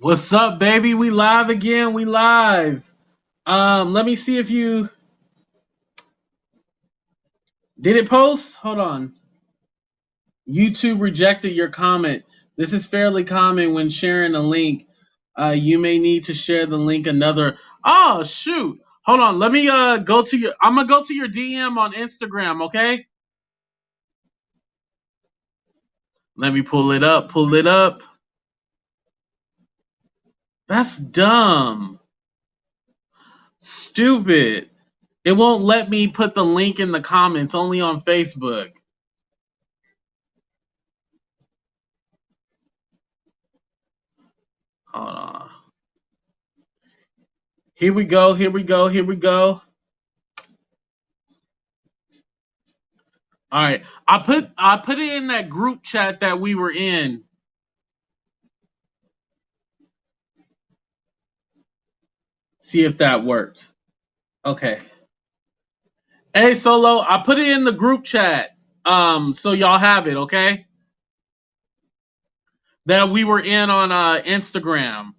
What's up, baby? We live again. We live. Let me see if you did it post. Hold on. YouTube rejected your comment. This is fairly common when sharing a link. You may need to share the link another. Oh shoot. Hold on. Let me go to your. I'm gonna go to your DM on Instagram. Okay. Let me pull it up. Pull it up. That's dumb. Stupid. It won't let me put the link in the comments, only on Facebook. Hold on. Here we go. Here we go. Here we go. All right. I put it in that group chat that we were in. See if that worked. Okay. Hey, Solo, I put it in the group chat. So y'all have it, okay? That we were in on Instagram.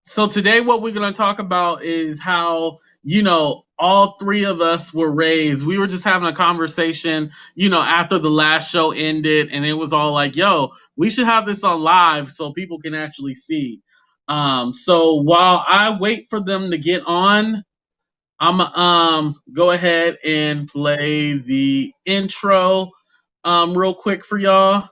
So today what we're going to talk about is how, all three of us were raised. We were just having a conversation, after the last show ended, and it was all like, yo, we should have this on live so people can actually see. So while I wait for them to get on, I'm go ahead and play the intro real quick for y'all.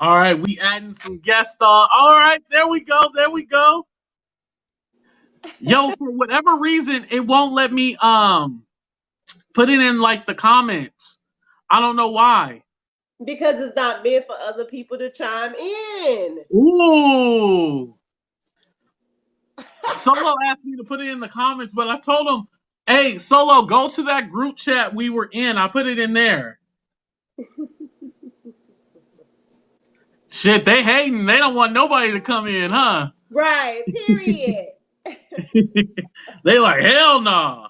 All right, we adding some guest star. All right, there we go. There we go. Yo, for whatever reason, it won't let me put it in like the comments. I don't know why. Because it's not meant for other people to chime in. Ooh. Solo asked me to put it in the comments, but I told him, hey, Solo, go to that group chat we were in. I put it in there. Shit, they hating. They don't want nobody to come in, huh? Right, period. They like, hell no.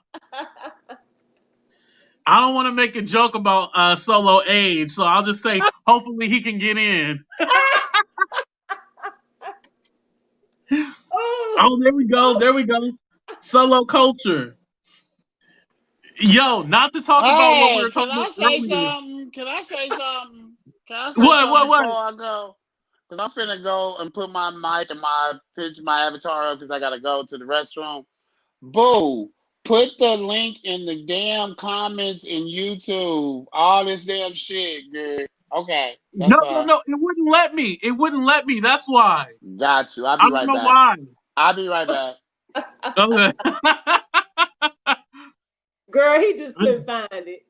I don't want to make a joke about Solo age, so I'll just say, hopefully he can get in. Oh, there we go. There we go. Solo culture. Yo, not to talk about what we were talking about earlier. Can I say something? Can I say What? something before I go? Because I'm finna go and put my mic and my avatar up because I gotta go to the restroom. Boo! Put the link in the damn comments in YouTube. All this damn shit, girl. Okay. No. It wouldn't let me. It wouldn't let me. That's why. Got you. I'll be right back. I don't know why. I'll be right back. Okay. Girl, he just couldn't find it.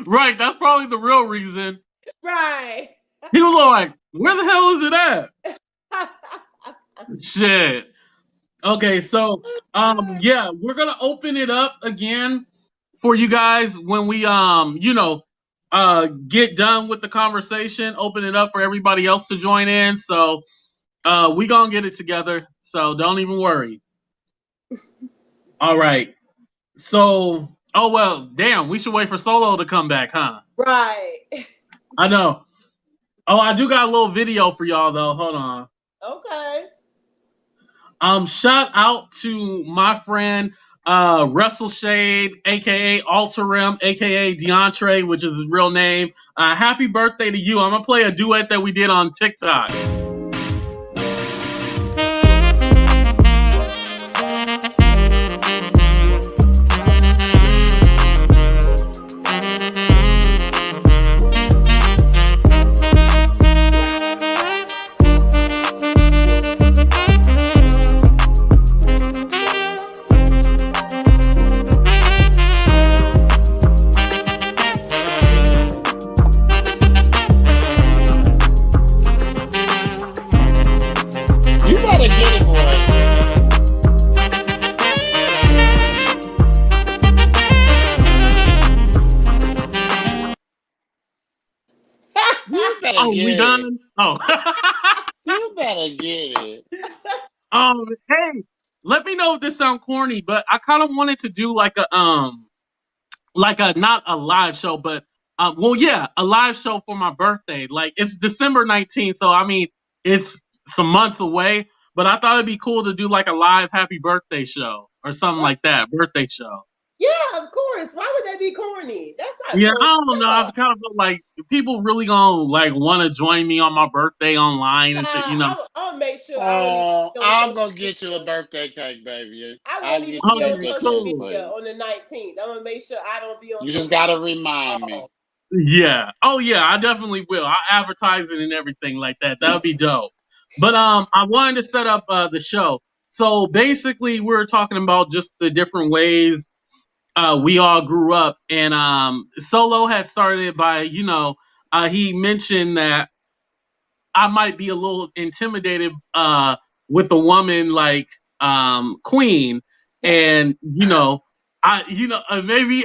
Right, that's probably the real reason. Right. He was like, where the hell is it at? Shit. Okay, so yeah, we're gonna open it up again for you guys when we get done with the conversation, open it up for everybody else to join in. So we gonna get it together. So don't even worry. All right. So oh well, damn, we should wait for Solo to come back, huh? Right. I know. Oh, I do got a little video for y'all though. Hold on. Okay. Shout out to my friend Russell Shade, aka Alterim, aka DeAndre, which is his real name. Happy birthday to you. I'm gonna play a duet that we did on TikTok. better Oh, we get it. done? Oh. You better get it. Hey, let me know if this sounds corny, but I kind of wanted to do like a not a live show, but well, yeah, a live show for my birthday. Like it's December 19th, so I mean it's some months away. But I thought it'd be cool to do like a live happy birthday show or something like that, birthday show. Yeah, of course. Why would that be corny? That's not Yeah, corny. I don't know. I Yeah. kind of feel like people really gonna like want to join me on my birthday online and shit. I'll make sure I don't even Oh, be on I'll social go get you a media. birthday cake, baby. I I'll won't even get be you a on Okay, social birthday cake cool. for media you. on the 19th. I'm gonna make sure I don't be on You just social gotta media at remind me. all. Yeah. Oh yeah, I definitely will. I'll advertise it and everything like that. That would be dope. But I wanted to set up the show. So basically we're talking about just the different ways we all grew up, and Solo had started by, he mentioned that I might be a little intimidated with a woman like Queen, and maybe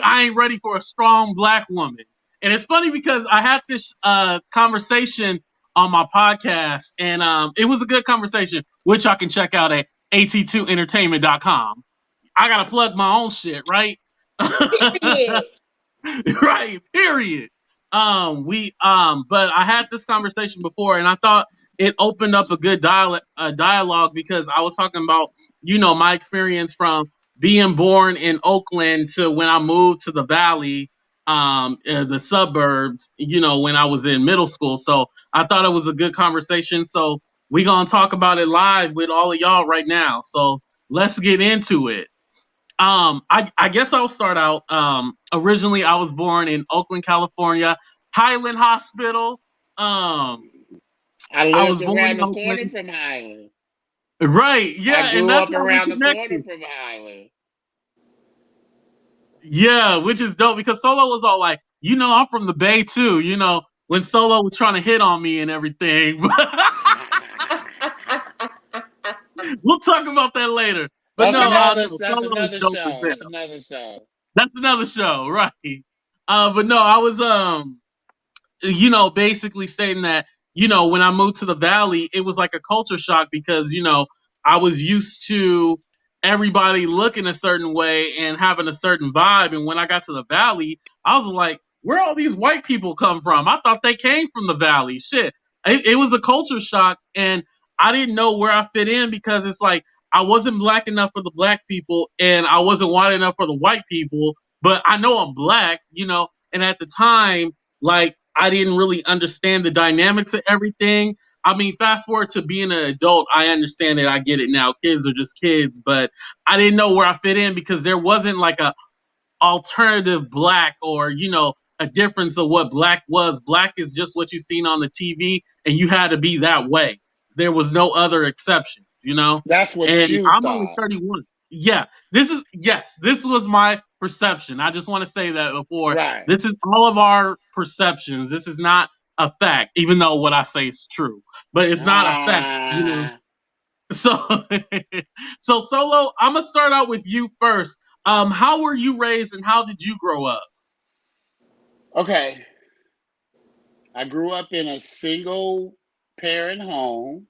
I ain't ready for a strong black woman. And it's funny because I had this conversation on my podcast, and it was a good conversation, which I can check out at at2entertainment.com. I gotta plug my own shit, right? Period. Right, period. But I had this conversation before, and I thought it opened up a good dialogue because I was talking about, my experience from being born in Oakland to when I moved to the Valley, the suburbs, when I was in middle school. So I thought it was a good conversation. So we gonna talk about it live with all of y'all right now. So let's get into it. I guess I'll start out. Originally, I was born in Oakland, California, Highland Hospital. I I lived was born around in the corner Oakland. from Highland. Right, I yeah, and grew that's up how we around the corner connected. from Highland. Yeah, which is dope because Solo was all like, I'm from the Bay too. When Solo was trying to hit on me and everything. We'll talk about that later. But no, no, That's Solo was another dope as show. That's hell. another show. That's another show, right? But no, I was basically stating that, when I moved to the Valley, it was like a culture shock because, I was used to everybody looking a certain way and having a certain vibe. And when I got to the Valley, I was like, where all these white people come from? I thought they came from the Valley. Shit. It was a culture shock. And I didn't know where I fit in because it's like, I wasn't black enough for the black people and I wasn't white enough for the white people, but I know I'm black, and at the time, like, I didn't really understand the dynamics of everything. I mean, fast forward to being an adult, I understand it. I get it now. Kids are just kids, but I didn't know where I fit in because there wasn't like a alternative black or, a difference of what black was. Black is just what you seen on the TV, and you had to be that way. There was no other exceptions. That's what And you I'm only thought. 31. Yeah, this was my perception. I just want to say that before. Right. This is all of our perceptions. This is not a fact, even though what I say is true, but it's not a fact. Ah, So, so Solo, I'm gonna start out with you first. How were you raised, and how did you grow up? okay. I grew up in a single parent home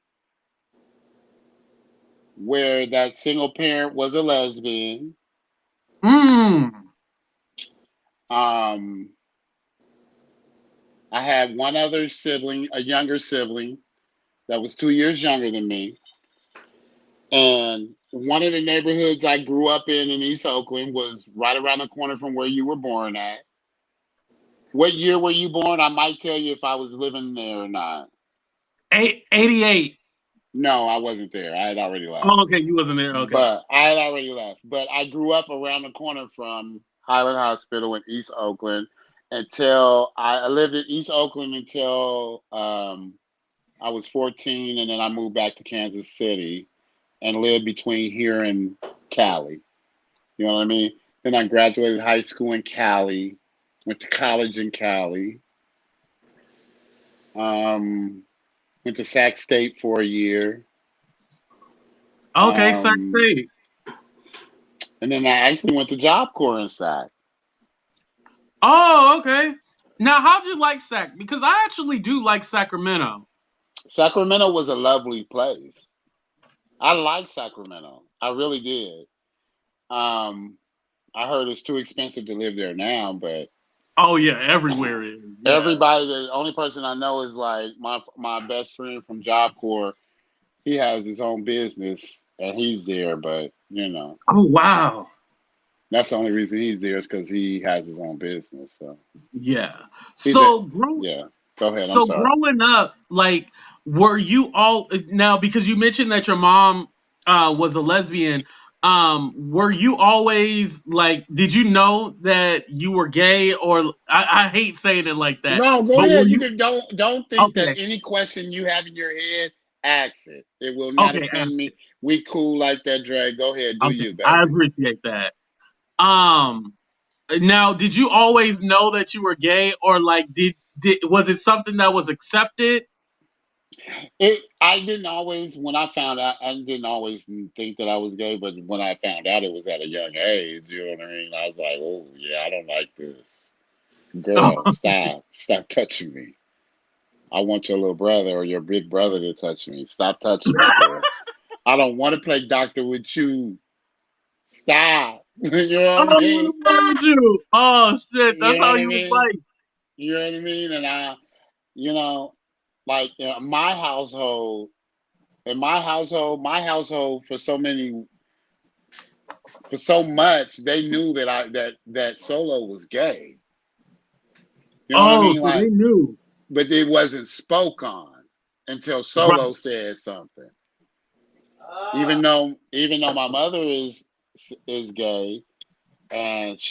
where that single parent was a lesbian. Mm. Um, I had one other sibling, a younger sibling that was 2 years younger than me. And one of the neighborhoods I grew up in East Oakland was right around the corner from where you were born at. What year were you born? I might tell you if I was living there or not. 88. No, I wasn't there. I had already left. Oh, okay, you wasn't there. Okay. But I had already left. But I grew up around the corner from Highland Hospital in East Oakland until I lived in East Oakland until I was 14, and then I moved back to Kansas City and lived between here and Cali. You know what I mean? Then I graduated high school in Cali, went to college in Cali, went to Sac State for a year. Okay, Sac Um, State. and then I actually went to Job Corps in Sac. Oh, okay. Now, how'd you like Because I actually do like Sacramento. Sacramento was a lovely place. I like Sacramento. I really did. Um, I heard it's too expensive to live there now, but Oh yeah, everywhere is. Yeah. everybody, the only person I know is like my best friend from Job Corps. He has his own business and he's there, but Oh wow. that's the only reason he's there is because he has his own business. So Yeah. he's a So grow yeah. Go ahead. I'm so sorry. growing up, like, were you all now because you mentioned that your mom was a lesbian? Were you always like? Did you know that you were gay, or I hate saying it like that, No, go but were ahead. You you can don't think that okay? any question you have in your head, ask it. It will not Okay, offend me. We cool like that, Dre. Go ahead, do okay, you, I baby. appreciate that. Um, Now, did you always know that you were gay, or like did was it something that was accepted? I didn't always when I found out I didn't always think that I was gay, but when I found out it was at a young age, you know what I mean? I was like, oh yeah, I don't like this. Girl, stop. Stop touching me. I want your little brother or your big brother to touch me. Stop touching me, girl. I don't want to play doctor with you. Stop. You know what I Oh, mean? what did you? Oh shit, You that's know how what I you was mean? like. You know what I mean? And you know, like my household, my household for so much, they knew that that Solo was gay. You know what I Oh, mean? so they Like, knew. but it wasn't spoke on until Right. Solo said something. Ah, Even though my mother is gay, and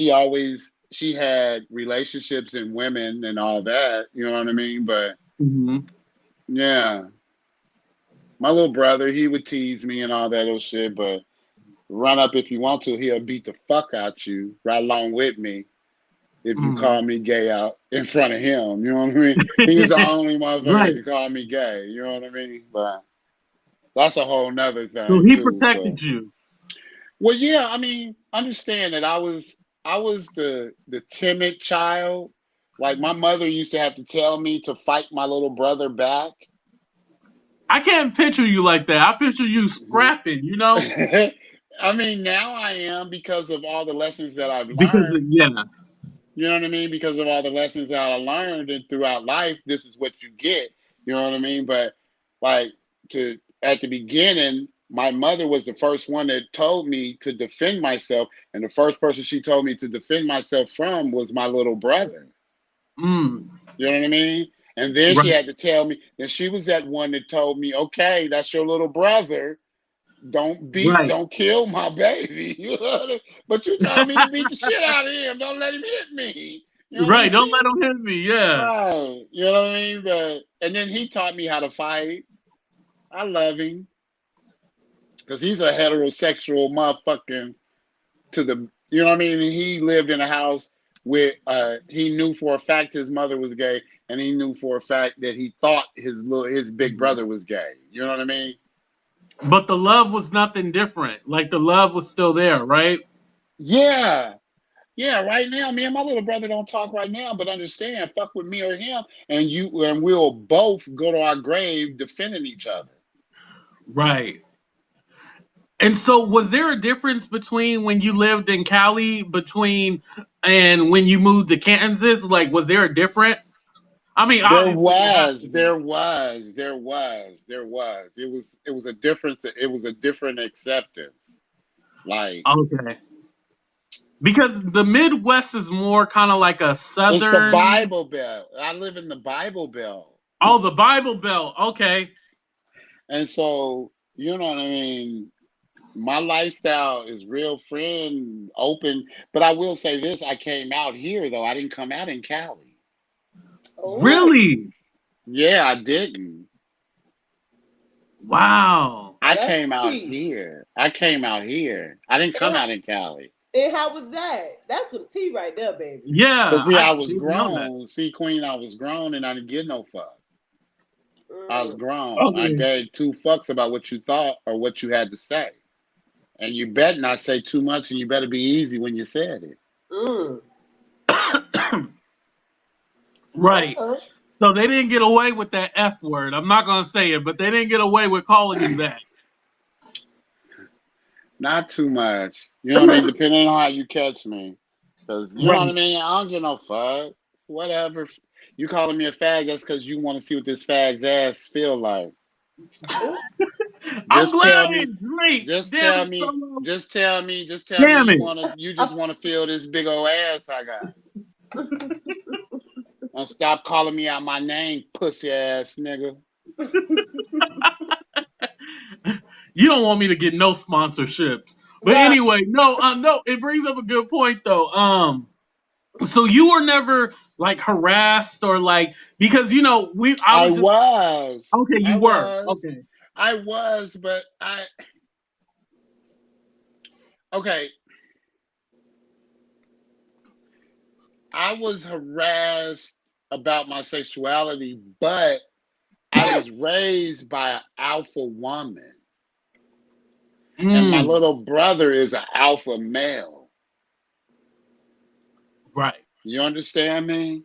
she had relationships and women and all that. You know what I mean? But Hmm. yeah, my little brother, he would tease me and all that little shit, but run up if you want to, he'll beat the fuck out you right along with me if you Hmm. call me gay out in front of him. You know what I mean? He's the only motherfucker that Right. can call me gay. You know what I mean? But that's a whole nother So thing he too. protected So you. well, yeah, I mean, understand that I was the timid child. Like my mother used to have to tell me to fight my little brother back. I can't picture you like that. I picture you Mhm. scrapping, you know, I mean, now I am because of all the lessons that I've because learned. yeah. You know what I mean? Because of all the lessons that I learned and throughout life, this is what you get. You know what I mean? But like to at the beginning, my mother was the first one that told me to defend myself, and the first person she told me to defend myself from was my little brother. Mm, You know what I mean? And then she right. had to tell me. Then she was that one that told me, "Okay, that's your little brother. Right. Don't kill my baby." You know what I mean? But you told me to beat the shit out of him. Don't let him hit me. You know what I Right. Don't let mean? him hit me. Yeah. Right. You know what I mean? But and then he taught me how to fight. I love him because he's a heterosexual motherfucking to the. You know what I mean? And he lived in a house with. He knew for a fact his mother was gay, and he knew for a fact that he thought his big Mhm. brother was gay. You know what I mean? But the love was nothing different. Like the love was still there, right? Yeah. Yeah, right now, me and my little brother don't talk right now, but understand, fuck with me or him, and we'll both go to our grave defending each other. Right. And so, was there a difference between when you lived in Cali between and when you moved to Kansas? Like, was there a different? I mean, obviously it has to be. There was. It was a difference. It was a different acceptance. Like Okay. Because the Midwest is more kind of like a it's the southern. Bible Belt. I live in the Bible Belt, Oh, the Bible Belt. Okay. and so you know what I mean. My lifestyle is real friend open, but I will say this: I came out here though. I didn't come out in Cali. oh, Really? Yeah, I didn't. Wow. now I that's came out tea. here. I came out here. I didn't come And, out in Cali. and how was that? That's some tea right there, baby. Yeah, Cause see, I I was didn't know that. grown. See, Queen, I was grown, and I didn't get no fuck. I was Mm, grown. I Okay. gave two fucks about what you thought or what you had to say, and you better not say too much, and you better be easy when you said it. mm. Right. So they didn't get away with that F word. I'm not gonna say it, but they didn't get away with calling you that. Not too much. You know what I mean? Depending on how you catch me. Because, you know what I Right. mean? I don't give no fuck. Whatever. You calling me a fag, that's because you want to see what this fag's ass feel like. I'm Just glad tell I me. didn't drink. Just Damn tell it, me. Solo. Just tell me. Just tell me Damn it. you just want to feel this big old ass I got. And stop calling me out my name, pussy ass nigga. You don't want me to get no sponsorships. But Right. anyway, no, it brings up a good point though. So you were never like harassed or like because I I was just was. okay, you I were. was. Okay. I was, but okay. I was harassed about my sexuality, but I was raised by an alpha woman. And my Mm, little brother is an alpha male. right. You understand me?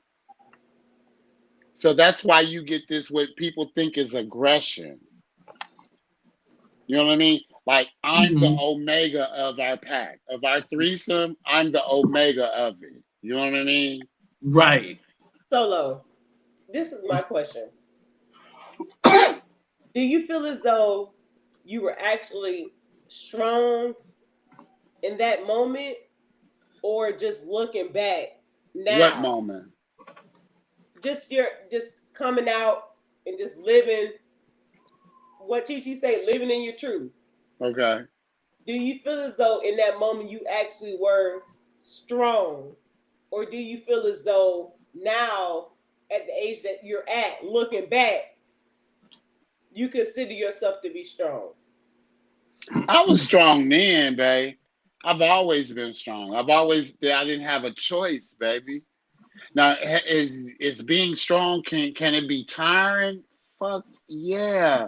So that's why you get this, what people think is aggression. You know what I mean? Like, I'm the Hmm. omega of our pack. Of our threesome, I'm the omega of it. You know what I mean? Right. Solo, this is my question. Do you feel as though you were actually strong in that moment, or just looking back What now, moment? just coming out and just living what Chi say, living in your truth? Okay. Do you feel as though in that moment you actually were strong, or do you feel as though now at the age that you're at, looking back, you consider yourself to be strong? I was strong then, babe. I've always been strong. I didn't have a choice, baby. Now, is being strong, can it be tiring? Fuck yeah.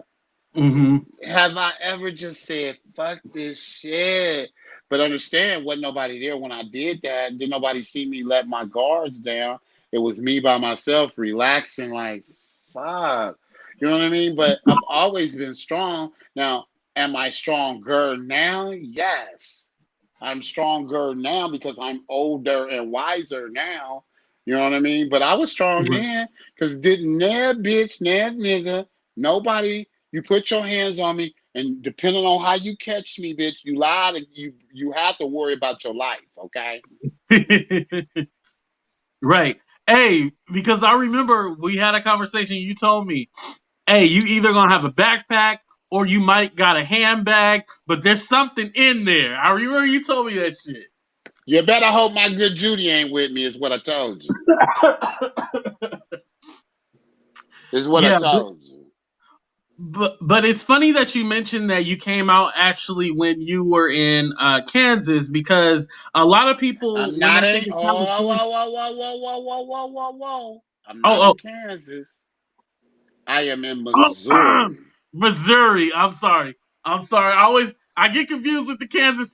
Hmm. Have I ever just said, fuck this shit? But understand, wasn't nobody there when I did that. Didn't nobody see me let my guards down. It was me by myself, relaxing, like, fuck. You know what I mean? But I've always been strong. Now, am I stronger now? Yes. I'm stronger now because I'm older and wiser now. You know what I mean? But I was strong Right. then because didn't that bitch, that nigga, nobody, you put your hands on me, and depending on how you catch me, bitch, you lie, you have to worry about your life, okay? Right. Hey, because I remember we had a conversation. You told me, hey, you either gonna have a backpack or you might got a handbag, but there's something in there. I remember you told me that shit. You better hope my good Judy ain't with me, is what I told you. Is what I Yeah, told you. but it's funny that you mentioned that you came out actually when you were in Kansas because a lot of people I'm when not they in, think of oh, California, whoa, whoa, whoa, whoa, whoa, whoa, whoa, whoa, whoa. I'm not oh in Kansas. I am in oh, Missouri. Missouri. I'm sorry. I get confused with the Kansas.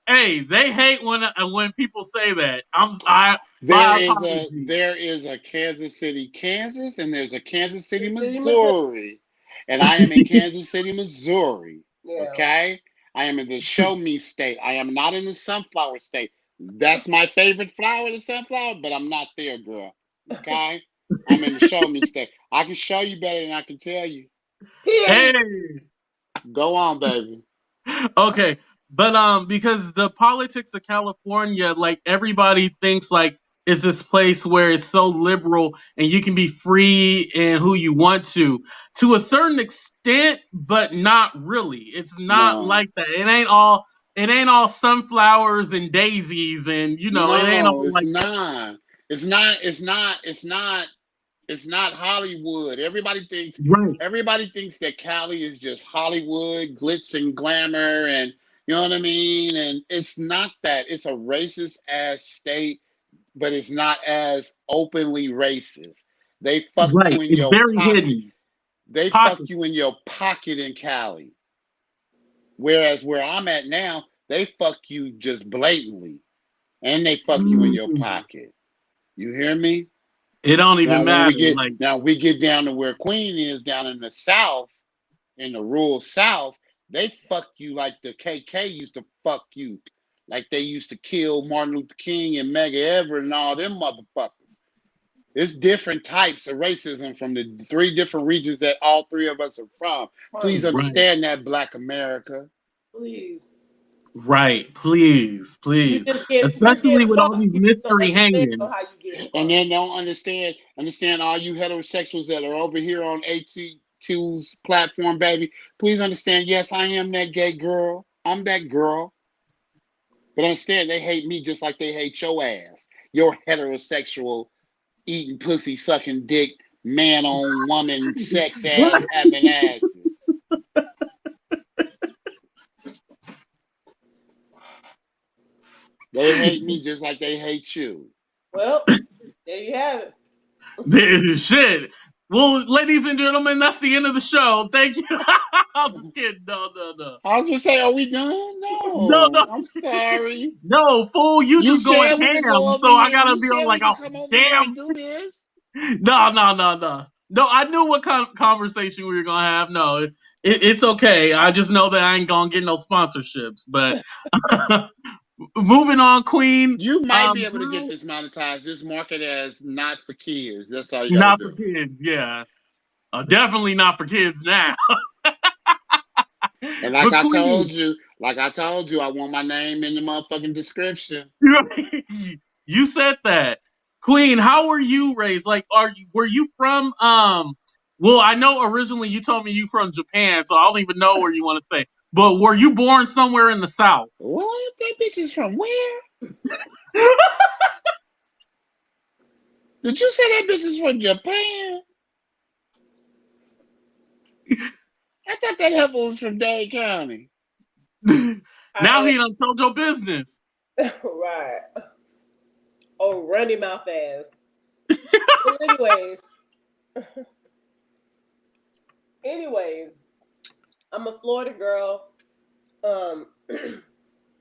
Hey, they hate when people say that. There My is a apologies. there is a Kansas City, Kansas, and there's a Kansas The City, city, Missouri. Missouri. And I am in Kansas City, Missouri. Yeah. Okay? I am in the show me state. I am not in the sunflower state. That's my favorite flower, the sunflower, but I'm not there, girl. Okay? I'm in the show me state. I can show you better than I can tell you. Hey. Period. Go on, baby. Okay, but because the politics of California, like everybody thinks like is this place where it's so liberal and you can be free and who you want to a certain extent, but not really. It's not No. like that. It ain't all sunflowers and daisies and it ain't No, all it's like that. not. It's not Hollywood. Right, Everybody thinks that Cali is just Hollywood, glitz and glamour, and you know what I mean? And it's not that. It's a racist ass state, but it's not as openly racist. They fuck right. you in It's your very pocket. hidden. They fuck Pocket. you in your pocket in Cali. Whereas where I'm at now, they fuck you just blatantly. And they fuck you in your Mm. pocket. You hear me? It don't even Now when matter. we get Like, now we get down to where Queen is down in the South, in the rural South, they fuck you like the KK used to fuck you, like they used to kill Martin Luther King and Medgar Evers and all them motherfuckers. It's different types of racism from the 3 different regions that all 3 of us are from. Please right, understand that, Black America. Please. right. Please, You please. just get you're Especially getting with all punked. these You don't mystery understand hangings. how you getting And punked. then don't understand all you heterosexuals that are over here on AT2's platform, baby. Please understand, yes, I am that gay girl. I'm that girl. But understand, they hate me just like they hate your ass. Your heterosexual, eating pussy, sucking dick, man on woman, sex What? ass having asses. They hate me just like they hate you. Well, there you have it. Shit. Well, ladies and gentlemen, that's the end of the show. Thank you. I'm just kidding. No, no, no. I was gonna say, are we done? No, No, no. I'm sorry. No, fool, you You just going said we could go ham, over so I here. gotta You be on said we like, could oh, come over here and damn. do this. No, no, no, no. No, I knew what conversation we were gonna have. No, it's okay. I just know that I ain't gonna get no sponsorships. But moving on, Queen. You might be able to get How- this monetized. Just mark it as not for kids. That's all you got to not for do. kids. Yeah, definitely not for kids now. And But Queen, like I told you, I want my name in the motherfucking description. you said that. Queen, how were you raised? Like, were you from well, I know originally you told me you from Japan, so I don't even know where you want to say. But were you born somewhere in the South? What? That bitch is from where? Did you say that bitch is from Japan? I thought that heifer was from Dade County. Now he done told your business. Right. Oh, running mouth ass. But anyways, I'm a Florida girl.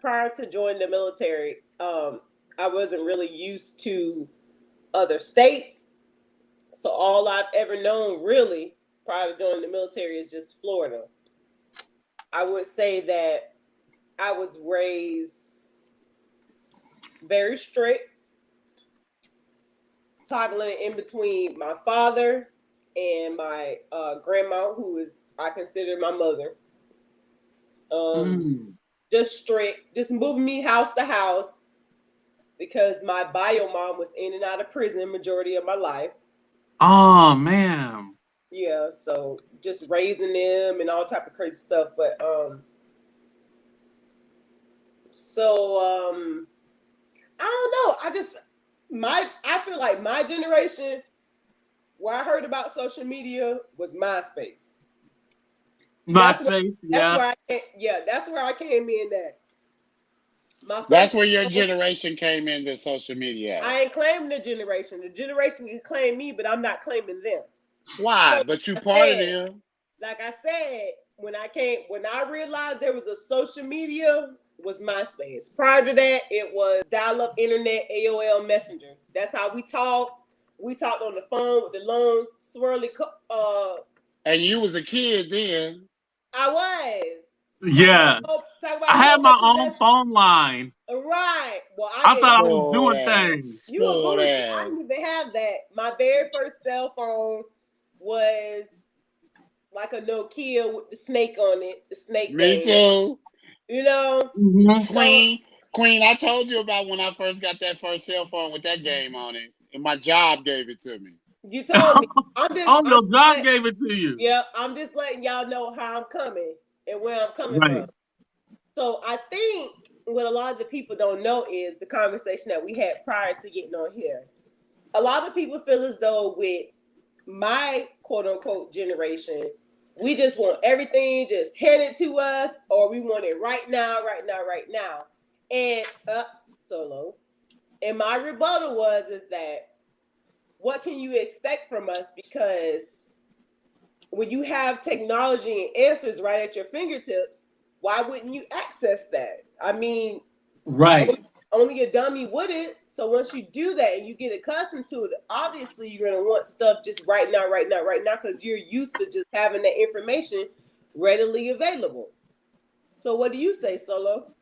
Prior to joining the military, I wasn't really used to other states. So all I've ever known really prior to joining the military is just Florida. I would say that I was raised very strict, toggling in between my father and my grandma, who is I consider my mother. Just strict, just moving me house to house because my bio mom was in and out of prison majority of my life. Oh man. Yeah, so just raising them and all type of crazy stuff. But I don't know. I feel like my generation, where I heard about social media was MySpace. MySpace, That's yeah. that's where I came in at. That's where your generation came into social media. I ain't claiming the generation. The generation can claim me, but I'm not claiming them. Why? So, but you part of them. Like I said, when I realized there was a social media, was MySpace. Prior to that, it was dial-up internet, AOL Messenger. That's how we talked. We talked on the phone with the long swirly. And you was a kid then. I was. Yeah. I had my own phone line. Right. Well, I thought I was doing things. You a bullshit. I didn't even have that. My very first cell phone was like a Nokia with the snake on it. The snake. Me too. You know? Mm-hmm. Queen, I told you about when I first got that first cell phone with that game on it. And my job gave it to me. You told me. Your job gave it to you. Yeah, I'm just letting y'all know how I'm coming and where I'm coming from. So I think what a lot of the people don't know is the conversation that we had prior to getting on here. A lot of people feel as though with my quote unquote generation, we just want everything just handed to us, or we want it right now, right now, right now. And solo. And my rebuttal is that what can you expect from us? Because when you have technology and answers right at your fingertips, why wouldn't you access that? I mean, right. Only a dummy wouldn't. So once you do that and you get accustomed to it, obviously you're gonna want stuff just right now, because you're used to just having that information readily available. So what do you say, Solo?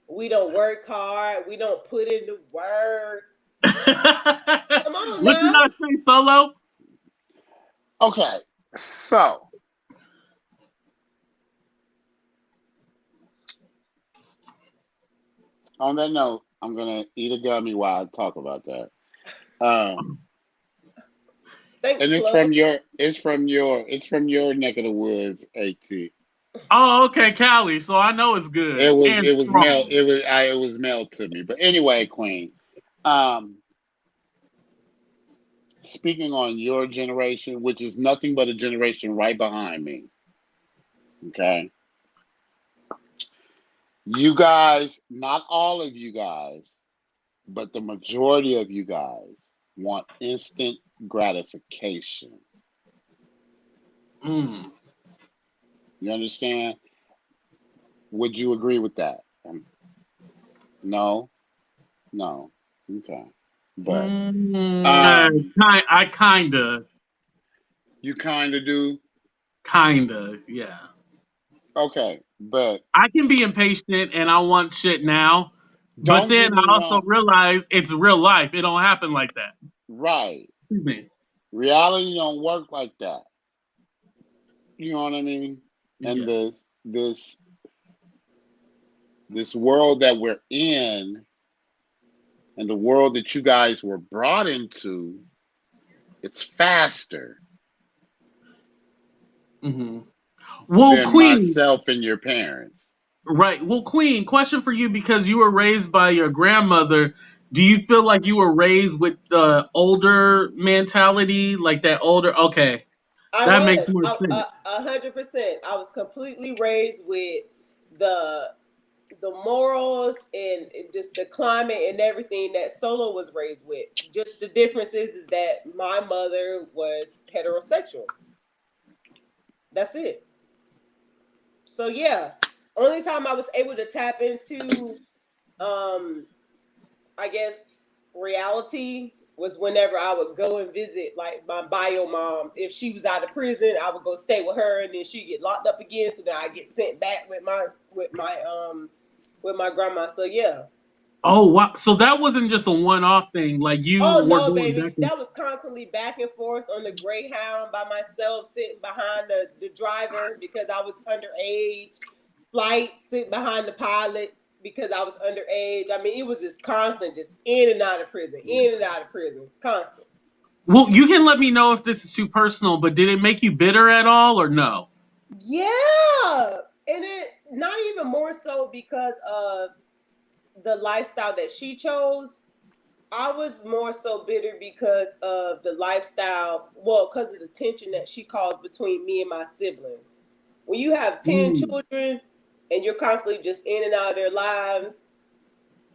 We don't work hard. We don't put in the work. Come on What you now. gotta say, Solo? Okay, so on that note, I'm gonna eat a gummy while I talk about that. Thanks, And plug. it's from your neck of the woods, AT. Oh, okay, Callie. So I know it's good and strong. It was mailed to me. But anyway, Queen. Um, Speaking on your generation, which is nothing but a generation right behind me. Okay. You guys, not all of you guys, but the majority of you guys want instant gratification. Mm. You understand? Would you agree with that? No, no. Okay. But I kinda, you kind of do. yeah. Okay, but I can be impatient and I want shit now, but don't then get I me also wrong. realize it's real life. It don't happen like that. Right. Excuse me. Reality don't work like that. You know what I mean? And Yeah. this world that we're in and the world that you guys were brought into, it's faster hmm Well, than Queen, myself and your parents. right. Well, Queen, question for you because you were raised by your grandmother. Do you feel like you were raised with the older mentality, like that older? Okay, I that makes was more sense. 100%. I was completely raised with the morals and just the climate and everything that Solo was raised with. Just the difference is that my mother was heterosexual. That's it. So yeah, only time I was able to tap into, I guess, reality was whenever I would go and visit like my bio mom. If she was out of prison, I would go stay with her, and then she'd get locked up again. So then I get sent back with my grandma. So yeah. Oh wow! So that wasn't just a one-off thing. Like you Oh were no, going back baby. and That was constantly back and forth on the Greyhound by myself, sitting behind the driver because I was underage. Flight, sitting behind the pilot because I was underage. I mean, it was just constant, just in and out of prison, in and out of prison, constant. well, you can let me know if this is too personal, but did it make you bitter at all or no? Yeah, and it not even more so because of the lifestyle that she chose. I was more so bitter because of the lifestyle, well, because of the tension that she caused between me and my siblings. When you have 10 Mm. children and you're constantly just in and out of their lives,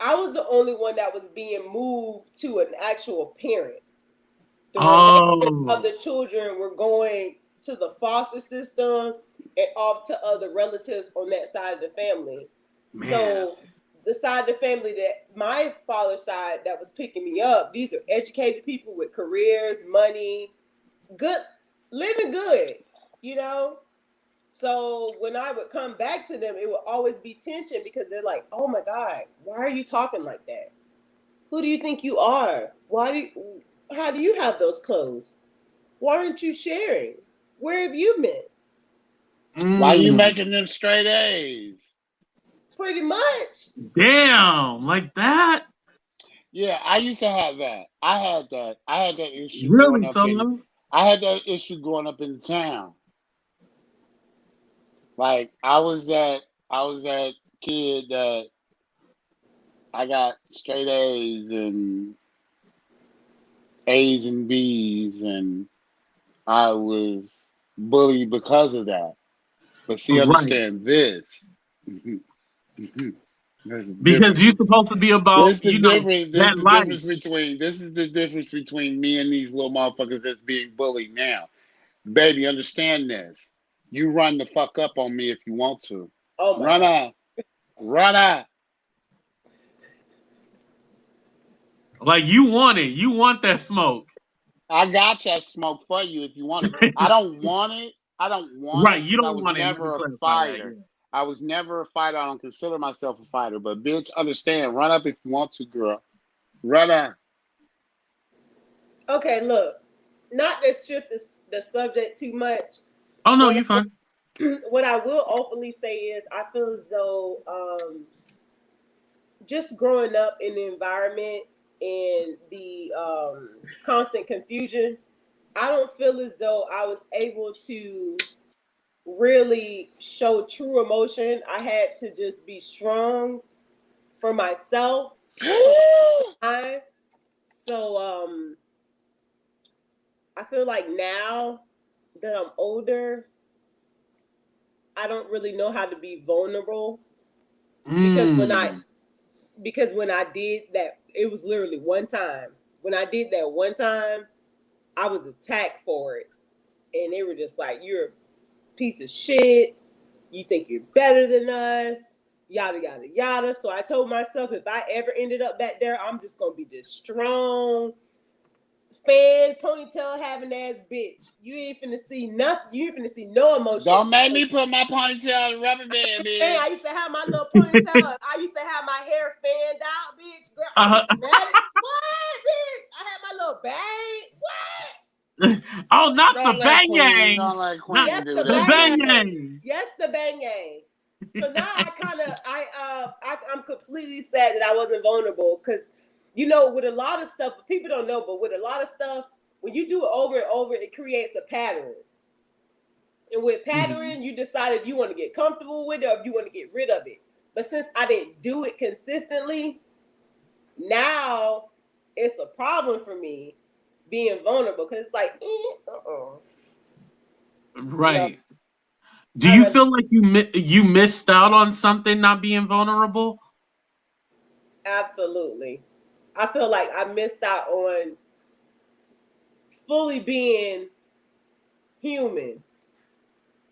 I was the only one that was being moved to an actual parent. The remainder of Oh the children were going to the foster system and off to other relatives on that side of the family. man. So the side of the family that my father's side that was picking me up, these are educated people with careers, money, good, living good, you know. So when I would come back to them, it would always be tension because they're like, "Oh my God, why are you talking like that? Who do you think you are? How do you have those clothes? Why aren't you sharing? Where have you been?" Why you Mm. making them straight A's? Pretty much. Damn, like that? Yeah, I used to have that. I had that issue growing Really, up in. Solo? I had that issue growing up in town. Like I was that kid that I got straight A's and B's, and I was bullied because of that. But see, Right. understand this. There's a Because difference. you're supposed to be about, that life. This is the difference between me and these little motherfuckers that's being bullied now. Baby, understand this. You run the fuck up on me if you want to. Oh my Run God. up. Run up. Like you want it. You want that smoke. I got that smoke for you if you want it. I don't want it. I don't want Right. it You because I don't was want it. Let me never a clarify that. fighter. I was never a fighter. I don't consider myself a fighter. But bitch, understand. Run up if you want to, girl. Run up. Okay, look. Not to shift the subject too much. Oh no, What you fine. what I will openly say is I feel as though just growing up in the environment and the constant confusion, I don't feel as though I was able to really show true emotion. I had to just be strong for myself. I so I feel like now that I'm older, I don't really know how to be vulnerable because Mm. when I did that, it was literally one time. When I did that one time, I was attacked for it, and they were just like, "You're a piece of shit. You think you're better than us." Yada yada yada. So I told myself, if I ever ended up back there, I'm just gonna be this strong, fan ponytail having ass bitch. You ain't finna see nothing. You ain't finna see no emotion. Don't make me put my ponytail in the rubber band, Hey, bitch. I used to have my little ponytail. I used to have my hair fanned out, bitch. Girl, I was mad at what, bitch? I had my little bang. What? Oh, not the Don't let Queen. banging. Don't let Not Queen Yes, do the the that. bang. banging. Yes, the bang. So now I'm completely sad that I wasn't vulnerable because with a lot of stuff people don't know, but with a lot of stuff when you do it over and over, it creates a pattern. And with pattern, you decide if you want to get comfortable with it or if you want to get rid of it. But since I didn't do it consistently, now it's a problem for me being vulnerable because it's like, no, Right. Do I you rather feel like you missed out on something not being vulnerable? absolutely. I feel like I missed out on fully being human.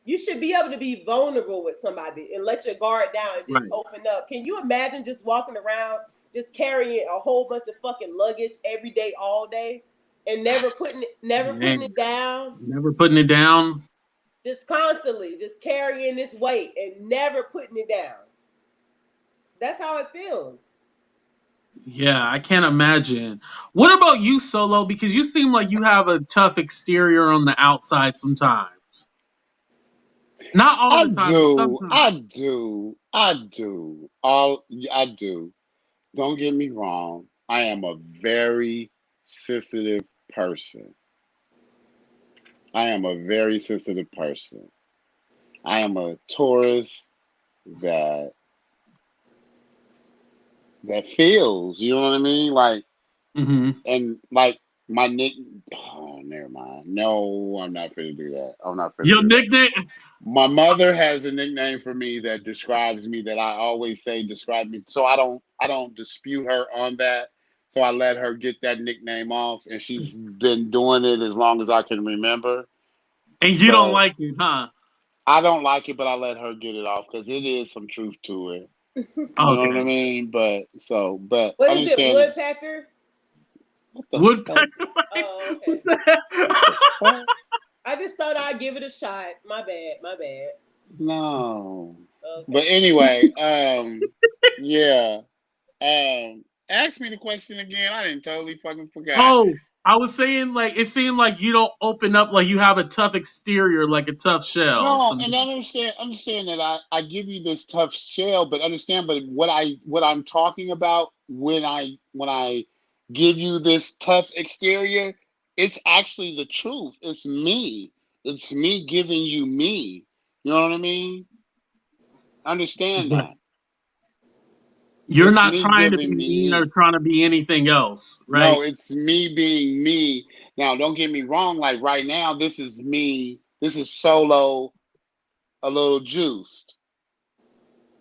You should be able to be vulnerable with somebody and let your guard down and just Right. open up. Can you imagine just walking around, just carrying a whole bunch of fucking luggage every day, all day, and never putting it Man, down, never putting it down. just constantly, just carrying this weight and never putting it down. That's how it feels. Yeah, I can't imagine. What about you, Solo? Because you seem like you have a tough exterior on the outside sometimes. Not all I the time, but do. sometimes. I do. I do. I do. Don't get me wrong. I am a very sensitive person. I am a very sensitive person. I am a Taurus that feels, you know what I mean? Like, Hmm. and like my nick. Oh, never mind. No, I'm not finna do that. I'm not finna Your do that. nickname? My mother has a nickname for me that describes me that I always say describe me. So I don't dispute her on that. So I let her get that nickname off, and she's been doing it as long as I can remember. And you don't But like it, huh? I don't like it, but I let her get it off because it is some truth to it. You know what I Okay. mean? But What is it, understand woodpecker? what the fuck? Woodpecker? Oh, What okay. the hell? What the fuck? I just thought I'd give it a shot. My bad. My bad. No. But Okay. anyway, yeah. Ask me the question again. I didn't totally fucking forgot. Oh, I was saying like it seemed like you don't open up like you have a tough exterior, like a tough shell. No, and Sometimes. understand that I give you this tough shell, but understand, but what I'm talking about when I give you this tough exterior, it's actually the truth. It's me. It's me giving you me. You know what I mean? Understand Right. that. You're It's not me trying to giving be me mean or me. trying to be anything else, No, right? it's me being me. Now, don't get me wrong, like right now, this is me. This is solo, a little juiced.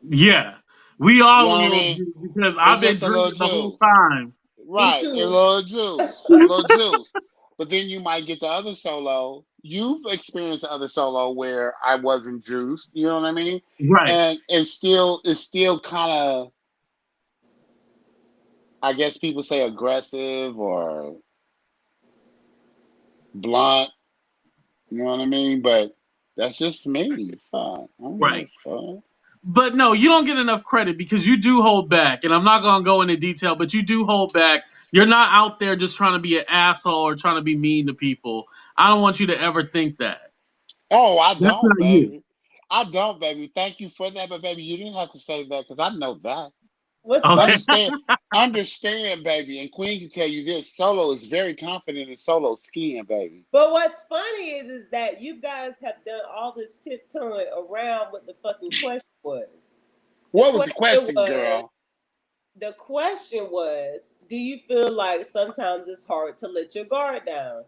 Yeah. We You all a know what I little mean? juice because It's I've been just a little drinking the whole juice. Me Right, a too. little juice, a little juice. But then you might get the other solo. you've experienced the other solo where I wasn't juiced. You know what I mean? Right. And it's still kind of, I guess people say aggressive or blunt. You know what I mean? But that's just me. Fuck. I don't give Right. a fuck. But no, you don't get enough credit because you do hold back. And I'm not going to go into detail, but you do hold back. You're not out there just trying to be an asshole or trying to be mean to people. I don't want you to ever think that. Oh, I That's don't, not you. baby. I don't, baby. Thank you for that, but baby, you didn't have to say that because I know that. What's But funny? Okay. understand, baby, and Queen can tell you this: Solo is very confident in Solo skin, baby. But what's funny is that you guys have done all this tiptoeing around what the fucking question was. The What was the question question, was, girl? do you feel like sometimes it's hard to let your guard down?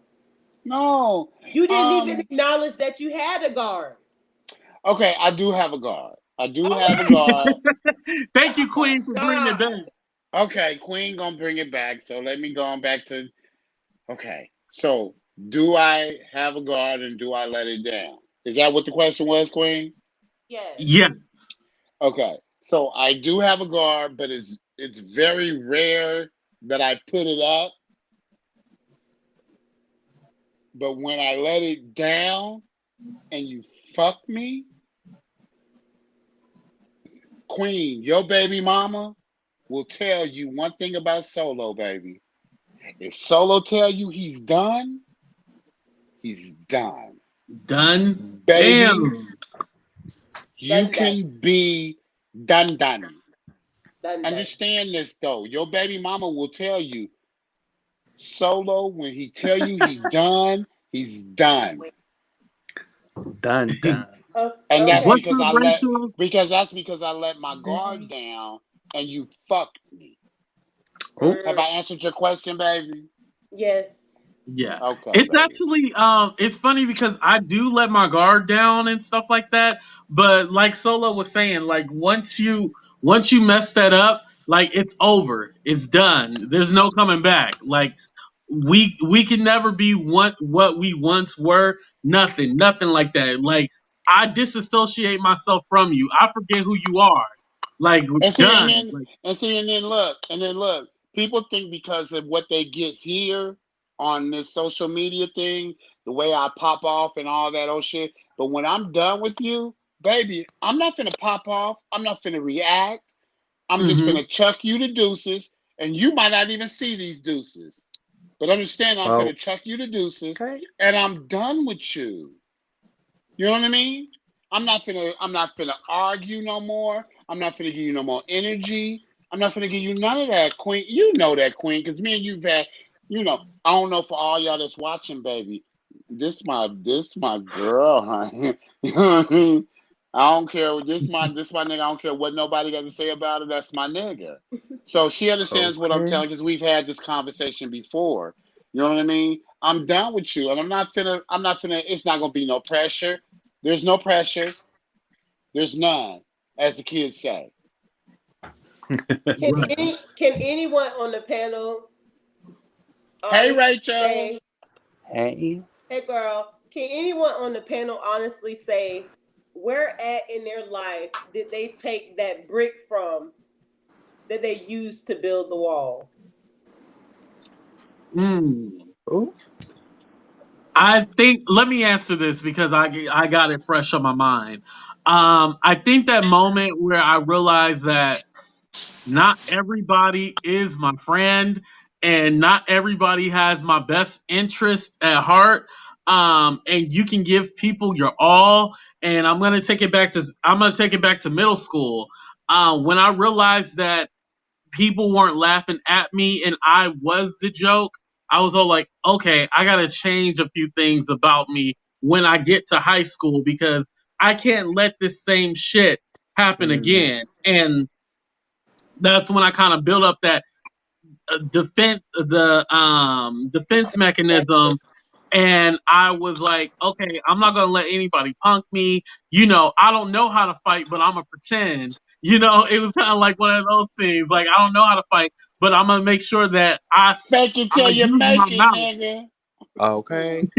No. You didn't even acknowledge that you had a guard. Okay, I do have a guard. I do Oh have a guard. Thank you, my Queen, for bringing it God. back. Okay, Queen gonna bring it back. So let me go on back to. Okay, so do I have a guard and do I let it down? Is that what the question was, Queen? Yes. Yeah. Okay, so I do have a guard, but it's very rare that I put it up. But when I let it down and you fuck me, Queen, your baby mama will tell you one thing about Solo, baby. If Solo tell you he's done, he's done. Done. Baby, Damn. you Done, done, can be done done. done, done. Understand this though. Your baby mama will tell you, Solo, when he tell you he done, he's done. Done, done. And that's Okay. What's because up, I let Rachel? because I let my guard down and you fucked me. Oh, Have I answered your question, baby? Yes. Yeah. Okay, It's baby. actually it's funny because I do let my guard down and stuff like that. But like Solo was saying, like once you mess that up, like it's over. It's done. There's no coming back. Like we can never be what we once were. Nothing like that. Like I disassociate myself from you. I forget who you are. Like And see, and done. then Like and then look. People think because of what they get here on this social media thing, the way I pop off and all that old shit. But when I'm done with you, baby, I'm not finna pop off. I'm not finna react. I'm just hmm finna chuck you the deuces, and you might not even see these deuces. But understand, I'm well, finna chuck you the deuces, okay. and I'm done with you. You know what I mean? I'm not finna argue no more. I'm not finna give you no more energy. I'm not finna give you none of that, Queen. You know that, Queen, because me and you've had, I don't know for all y'all that's watching, baby. This my girl, honey. You know what I mean? I don't care. This my nigga. I don't care what nobody got to say about it. That's my nigga. So she understands what I'm Okay. telling because we've had this conversation before. You know what I mean? I'm down with you, and I'm not finna. It's not gonna be no pressure. There's no pressure. There's none, as the kids say. Can right. anyone on the panel Hey, honestly Rachel. say, Hey. hey girl, can anyone on the panel honestly say where at in their life did they take that brick from that they used to build the wall? Mm. Oh, I think let me answer this because I got it fresh on my mind. I think that moment where I realized that not everybody is my friend and not everybody has my best interest at heart. And you can give people your all. And I'm gonna take it back to middle school. When I realized that people weren't laughing at me and I was the joke, I was all like, okay, I gotta change a few things about me when I get to high school because I can't let this same shit happen mm, again. And that's when I kind of built up that defense mechanism. And I was like, okay, I'm not gonna let anybody punk me. I don't know how to fight, but I'm gonna pretend. It was kind of like one of those things. Like I don't know how to fight, but I'm gonna make sure that Fake it I'm till gonna you use make my it, mouth. nigga. okay.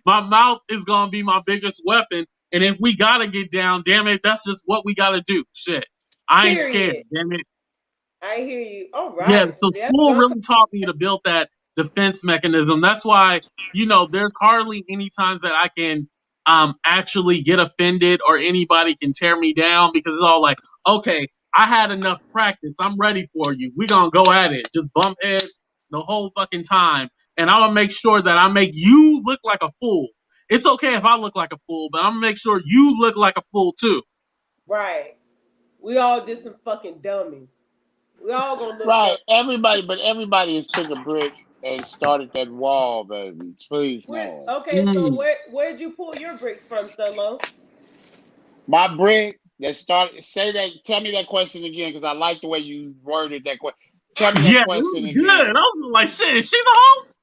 My mouth is gonna be my biggest weapon. And if we gotta get down, damn it, that's just what we gotta do. Shit. I ain't scared, Period. damn it. I hear you. All Yeah, right. so That's school what I'm really taught me to build that defense mechanism. That's why, there's hardly any times that I can actually get offended or anybody can tear me down because it's all like, okay, I had enough practice. I'm ready for you. We gonna go at it. Just bump heads the whole fucking time. And I'm gonna make sure that I make you look like a fool. It's okay if I look like a fool, but I'm gonna make sure you look like a fool too. right. We all just some fucking dummies. We all gonna look dumb. Right. Everybody has took a brick and started that wall, baby. Please no. Okay, so Mm. where'd you pull your bricks from, Solo? My brick that started. Tell me that question again, because I like the way you worded that question. Tell me that Yeah, it question was good. I again. was like, shit, is she the host?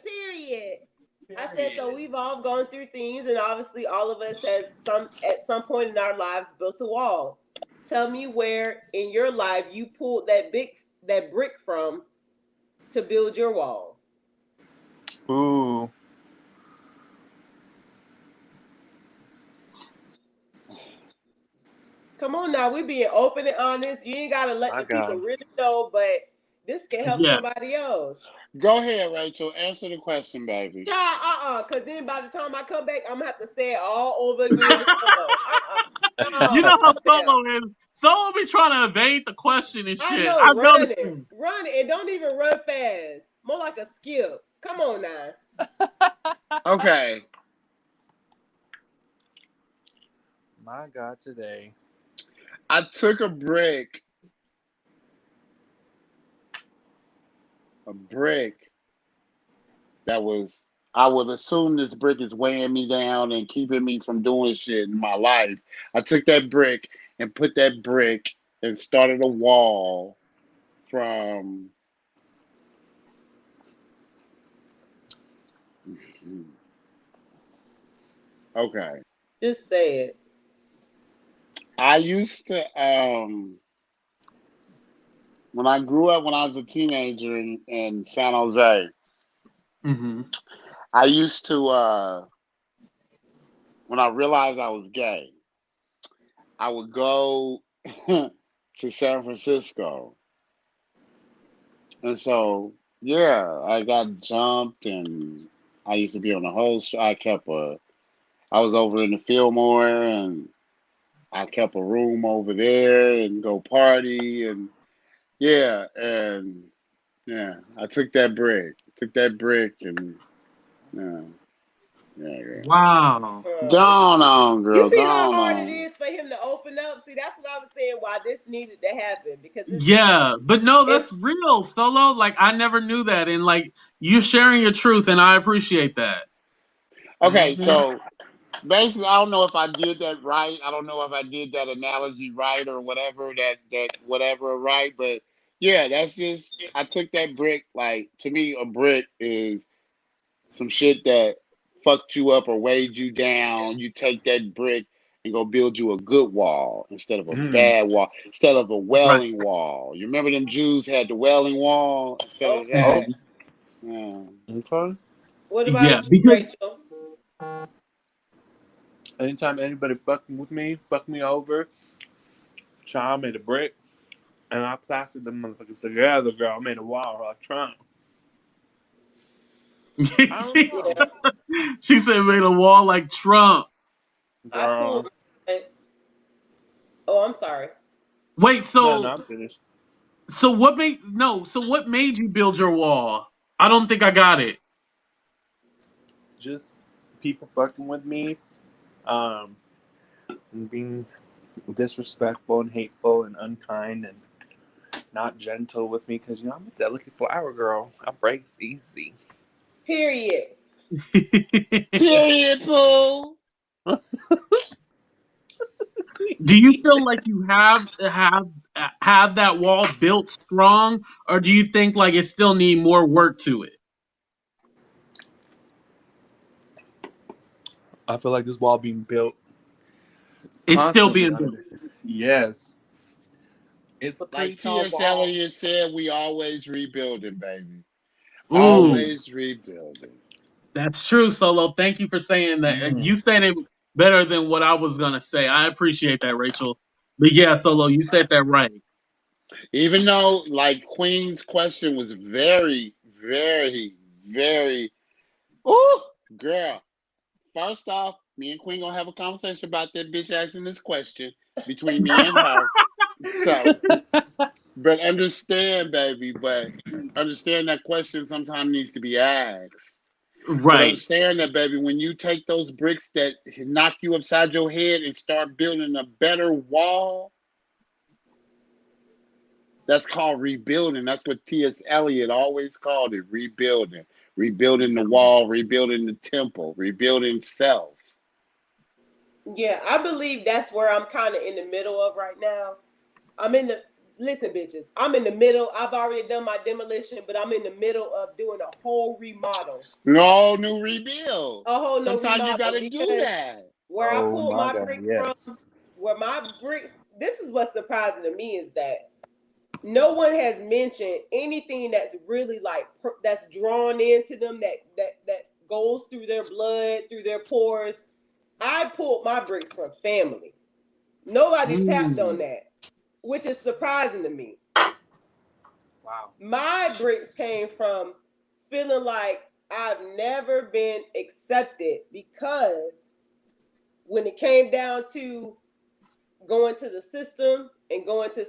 Period. I said so. We've all gone through things, and obviously, all of us has at some point in our lives built a wall. Tell me where in your life you pulled that brick from to build your wall. Ooh. Come on now, we being open and honest. You ain't gotta let the people really know, but this can help Yeah. somebody else. Go ahead, Rachel. Answer the question, baby. Yeah, because then by the time I come back, I'm gonna have to say it all over again with Solo. No, You know how fuck that. Solo is. Solo be trying to evade the question and I shit. know, I run noticed it, him. and don't even run fast. More like a skip. Come on now. Okay. My God, today. I took a brick that was, I would assume this brick is weighing me down and keeping me from doing shit in my life. I took that brick and put that brick and started a wall from okay. Just say it. I used to when I grew up when I was a teenager in San Jose, Mm-hmm. I used to when I realized I was gay, I would go to San Francisco. And so, yeah, I got jumped and I used to be on the host. I was over in the Fillmore and I kept a room over there and go party yeah, and yeah, I took that brick and yeah, yeah. Wow. Gone on, You girl, see how gone hard it on. is for him to open up? See, that's what I was saying why this needed to happen. Because Yeah, but no, if that's real, Solo. Like, I never knew that. And, like, you sharing your truth, and I appreciate that. Okay, Mm-hmm. so basically, I don't know if I did that right. I don't know if I did that analogy right or whatever that whatever right. But yeah, that's just I took that brick. Like to me, a brick is some shit that fucked you up or weighed you down. You take that brick and go build you a good wall instead of a Mm. bad wall, instead of a Right. wailing wall. You remember them Jews had the wailing wall instead of okay, that. Mm-hmm. Yeah. Okay. what Yeah, about you, because Rachel? Anytime anybody fucking with me, fuck me over, child made a brick, and I plastered them motherfuckers together, girl. I made a wall like Trump. I don't know. Yeah, she said made a wall like Trump. I Girl. pulled. Oh, I'm sorry. Wait, No, so I'm finished. what made you build your wall? I don't think I got it. Just people fucking with me, and being disrespectful and hateful and unkind and not gentle with me because I'm a delicate flower, girl. I breaks easy. Period. Period, Pooh. Do you feel like you have that wall built strong, or do you think like it still need more work to it? I feel like this wall being built It's still constantly being on built. it. Yes. It's a pretty Like tall T.S. wall. Eliot said, we always rebuilding, baby. Ooh, Always rebuilding. that's true, Solo. Thank you for saying that. You said it better than what I was gonna say. I appreciate that, Rachel. But yeah, Solo, you said that right. Even though, like, Queen's question was very, very, very. Ooh, girl. First off, me and Queen gonna have a conversation about that bitch asking this question between me and her. So, but understand, baby, but understand that question sometimes needs to be asked. But Right. understand that, baby, when you take those bricks that knock you upside your head and start building a better wall, that's called rebuilding. That's what T.S. Eliot always called it, rebuilding. Rebuilding the wall, rebuilding the temple, rebuilding self. Yeah, I believe that's where I'm kind of in the middle of right now. I'm in the listen, bitches. I'm in the middle. I've already done my demolition, but I'm in the middle of doing a whole remodel. No new rebuild. A whole no Sometimes you remodel gotta do because that. where I pulled my my God, bricks yes. from, where my bricks. This is what's surprising to me is that no one has mentioned anything that's really like that's drawn into them that goes through their blood, through their pores. I pulled my bricks from family. Nobody tapped on that, which is surprising to me. Wow. My bricks came from feeling like I've never been accepted because when it came down to going to the system and going to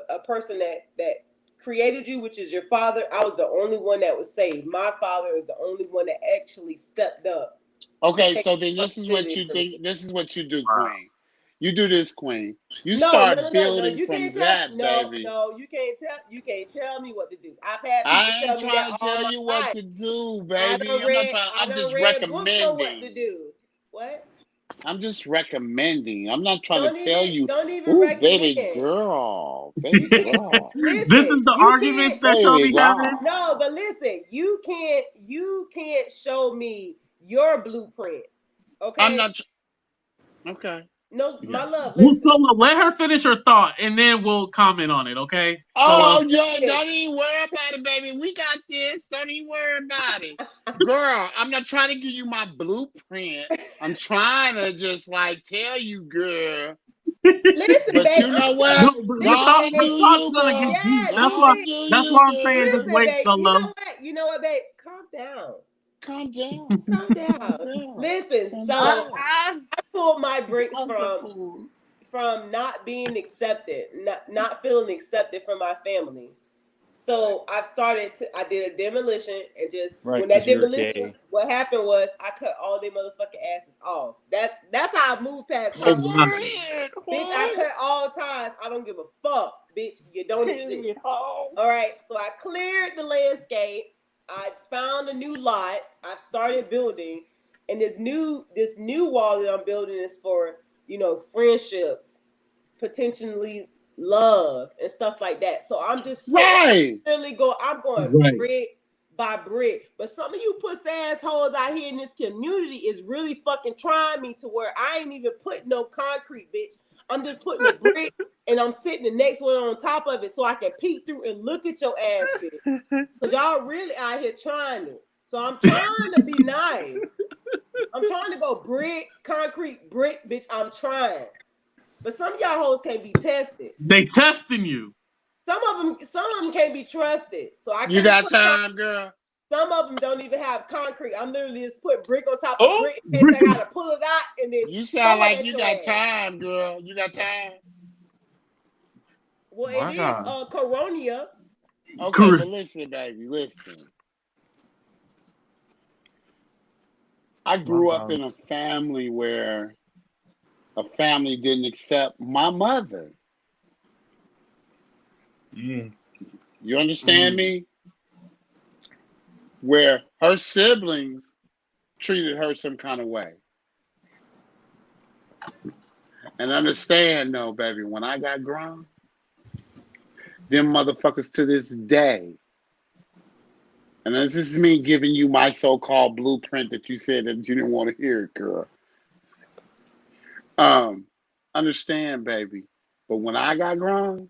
a person that created you, which is your father, I was the only one that was saved. My father is the only one that actually stepped up. Okay, so then this is what you think. This is what you do, Queen. You do this, Queen. You start No. building You from can't tell. that, No, baby. no, you can't tell. You can't tell me what to do. I've had people I tell ain't me that trying to all tell my you what life. to do, I baby. done I'm not read. trying. I I'm done just read books on what to recommending. do. What? I'm just recommending. I'm not trying to Don't tell even. you, Don't even ooh, baby recommend. girl, You baby can't girl, This listen. is the You argument can't. that y'all baby be having. No, girl. but listen. You can't. You can't show me your blueprint. I'm Okay. not. Okay. No, Yeah. my love. Well, Listen. Solo, let her finish her thought, and then we'll comment on it. Okay, Oh, Solo. yeah, Yes. don't even worry about it, baby. We got this. Don't even worry about it. Girl, I'm not trying to give you my blueprint. I'm trying to just like tell you, girl. Listen, But babe. you know I'm No, what? telling. but Go the Listen, thought, on and do the babe. thought's you, gonna get girl. deep. Yes. Go That's on why. and Listen. do That's you, why I'm saying just girl. Listen, wait, babe. You Solo. know what? You know what, babe? Calm down. Calm down. Calm Calm down. down. Listen. Calm So down. I pulled my bricks from not being accepted, not feeling accepted from my family. So I did a demolition and just Right, when that because you're demolition, gay. what happened was I cut all their motherfucking asses off. That's how I moved past Oh conflict. my. Bitch, I cut all ties. I don't give a fuck, bitch. You don't exist. All right. So I cleared the landscape. I found a new lot. I've started building, and this new wall that I'm building is for friendships, potentially love and stuff like that. So I'm just Right. I'm going Right. brick by brick. But some of you pussy assholes out here in this community is really fucking trying me to where I ain't even putting no concrete, bitch. I'm just putting a brick and I'm sitting the next one on top of it so I can peek through and look at your ass, bitch. Because y'all really out here trying it. So I'm trying to be nice. I'm trying to go brick, concrete, brick, bitch. I'm trying. But some of y'all hoes can't be tested. They testing you. Some of them can't be trusted. So I You can't got put time, girl? some of them don't even have concrete. I'm literally just put brick on top of brick in case I gotta pull it out and then You throw sound it like at you your got ass. time, girl. You got time? Well, My it is God. Coronia. Okay, Correct. but listen, baby, listen. I grew up in a family where a family didn't accept my mother. Mm. You understand me? Where her siblings treated her some kind of way. And understand, though, baby, when I got grown, them motherfuckers to this day, and this is me giving you my so-called blueprint that you said that you didn't want to hear, girl. Understand, baby. But when I got grown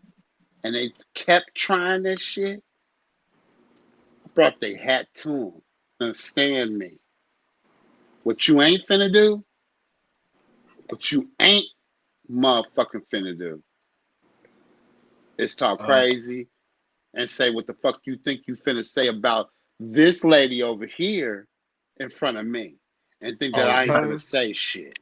and they kept trying this shit, I brought their hat to them. Understand me? What you ain't finna do, what you ain't motherfucking finna do is talk crazy and say what the fuck you think you finna say about this lady over here in front of me and think that I ain't finna say shit.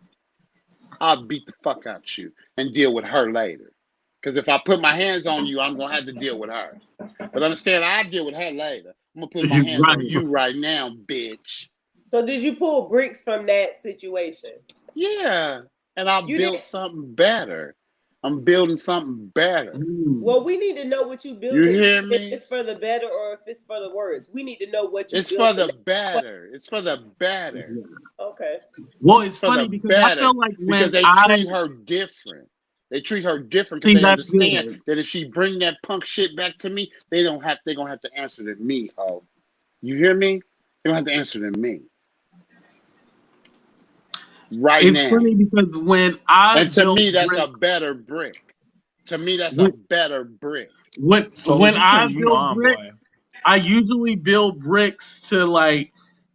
I'll beat the fuck out you and deal with her later. Because if I put my hands on you, I'm going to have to deal with her. But understand, I'll deal with her later. I'm going to put my hands on you right now, bitch. So did you pull bricks from that situation? Yeah. And I built something better. I'm building something better. Well, we need to know what you build. You hear me? If it's for the better or if it's for the worse. We need to know what you It's build. for the better. It's for the better. Okay. Well, it's funny because I feel like because they treat her different. They treat her different because they understand that if she bring that punk shit back to me, they're gonna have to answer to me, ho. You hear me? They don't have to answer to me. Right now. It's funny because when I and to me that's a better brick. To me that's a better brick. When I build bricks, I usually build bricks to like